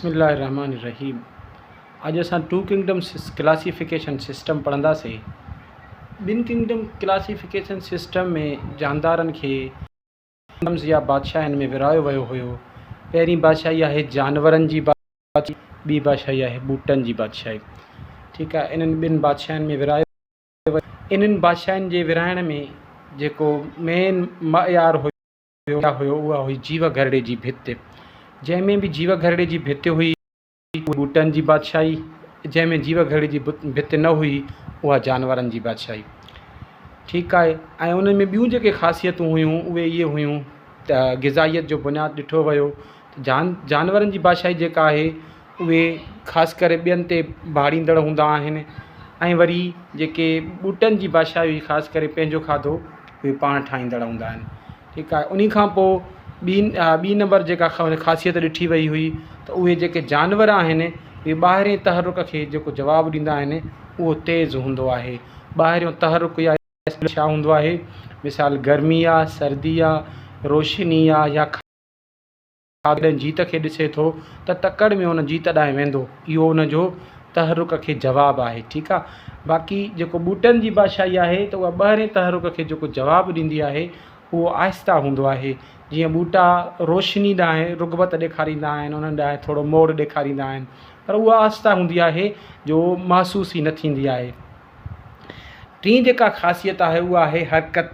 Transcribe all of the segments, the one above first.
बिस्मिल्लाहिर्रहमानिर्रहीम। आज असां two kingdom classification system पढ़ंदासीं। ॿिनि किंगडम क्लासिफिकेशन सिस्टम में जानदारनि खे किंगडम्स या बादशाहनि में विरायो वियो हुयो। पहिरीं बादशाही आहे जानवरनि जी बादशाही, ॿी बादशाही आहे ॿूटनि जी बादशाही। ठीकु आहे, इन्हनि ॿिनि बादशाहनि में विरायो। इन्हनि बादशाहनि जे विराइण में जेको मेन मयार हुयो उहा हुई जीव घरड़े जी भित। जंहिंमें बि जीव घरड़े जी भित हुई उहा ॿूटनि जी बादशाही, जंहिंमें जीव घरड़े जी भित न हुई उहा जानवरनि जी बादशाही। ठीकु आहे, ऐं उन में ॿियूं जेके ख़ासियतूं हुयूं उहे इहे हुयूं त ग़िज़ाइयत जो बुनियादु ॾिठो वियो। जानवरनि जी बादशाही जेका आहे उहे ख़ासि करे ॿियनि ते भाड़ींदड़ हूंदा आहिनि, ऐं वरी जेके ॿूटनि जी बादशाही हुई ख़ासि करे पंहिंजो खाधो उहे पाण ठाहींदड़ हूंदा आहिनि। ठीकु आहे, उन खां पोइ ॿी नंबर जेका ख़ासियत ॾिठी वई हुई त उहे जेके जानवर आहिनि उहे ॿाहिरें तहरुक खे जेको जवाबु ॾींदा आहिनि उहो तेज़ हूंदो आहे। ॿाहिरियों तहरुक या छा हूंदो आहे, मिसाल गर्मी आहे, सर्दी आहे, रोशनी आहे, या जॾहिं जीत खे ॾिसे थो त तकड़ में हुन जीत ॾांहुं वेंदो, इहो हुनजो तहरुक खे जवाबु आहे। ठीकु आहे, बाक़ी जेको ॿूटनि जी बादशाही आहे त उहा ॿाहिरें तहरुक खे जेको जवाबु ॾींदी आहे उहो आहिस्ता हूंदो आहे। जीअं ॿूटा रोशनी ॾांहुं रुगबत ॾेखारींदा आहिनि, उन्हनि ॾांहुं थोरो मोड़ ॾेखारींदा आहिनि, पर उहा आहिस्ता हूंदी आहे जो महसूस ई न थींदी आहे। टी जेका ख़ासियत आहे उहा आहे हरकत।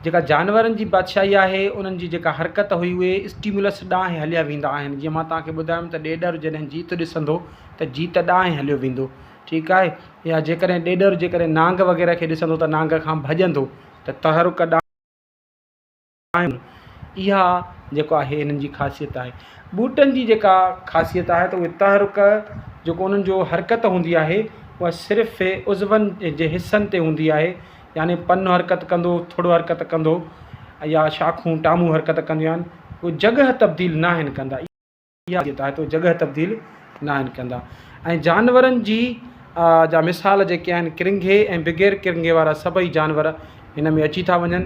जेका जानवरनि जी बादशाही आहे उन्हनि जी जेका हरकत हुई उहे स्टिमुलस ॾांहुं हलिया वेंदा आहिनि। जीअं मां तव्हांखे ॿुधायुमि त ॾेॾर जॾहिं जीत ॾिसंदो त जीत ॾांहुं हलियो वेंदो। ठीकु आहे, या जेकॾहिं ॾेॾर जेकॾहिं नांग वग़ैरह खे ॾिसंदो त नांग खां भॼंदो, त तहरुक ॾांहुं। इहा जेको आहे हिननि जी ख़ासियत आहे। ॿूटनि जी जेका ख़ासियत आहे त उहे तहरुक जेको उन्हनि जो हरकत हूंदी आहे उहा सिर्फ़ु उज़वनि जे हिसनि ते हूंदी आहे। यानी पन हरकत कंदो, थोरो हरकत कंदो, या शाखूं टामूं हरकत कंदियूं आहिनि, उहे जॻह तब्दील न आहिनि कंदा। इहा ख़ासियत आहे त उहे जॻह तब्दील न आहिनि कंदा। ऐं जानवरनि जी जा मिसाल जेके आहिनि, किरंगे ऐं बग़ैर किरंगे वारा सभई जानवर हिन में अची था वञनि।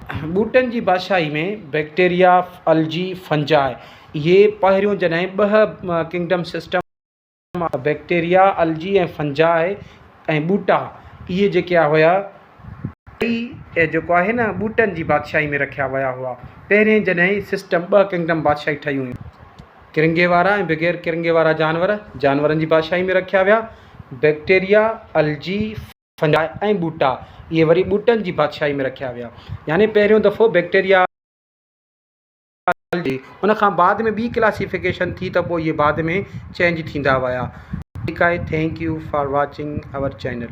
ॿूटनि जी बादशाही में बैक्टीरिया, अलजी, फंजाई, इहे पहिरियों जॾहिं ॿ किंगडम सिस्टम बैक्टीरिया, अलजी ऐं फंजाई ऐं ॿूटा, इहे जेके हुआ जेको आहे न ॿूटनि जी बादशाही में रखिया विया हुआ। पहिरें जॾहिं सिस्टम ॿ किंगडम बादशाही ठहियूं हुयूं, किरंगे वारा ऐं बग़ैर किरंगे वारा जानवरनि जी बादशाही में रखिया विया। बैक्टीरिया, अलजी, फंजाई ऐं ॿूटा, इहे वरी ॿूटनि जी बादशाही में रखिया विया। यानी पहिरियों दफ़ो बैक्टीरिया, उन खां बाद में ॿी क्लासिफिकेशन थी त पोइ इहे बाद में चेंज थींदा विया। ठीकु आहे, thank you for watching our channel.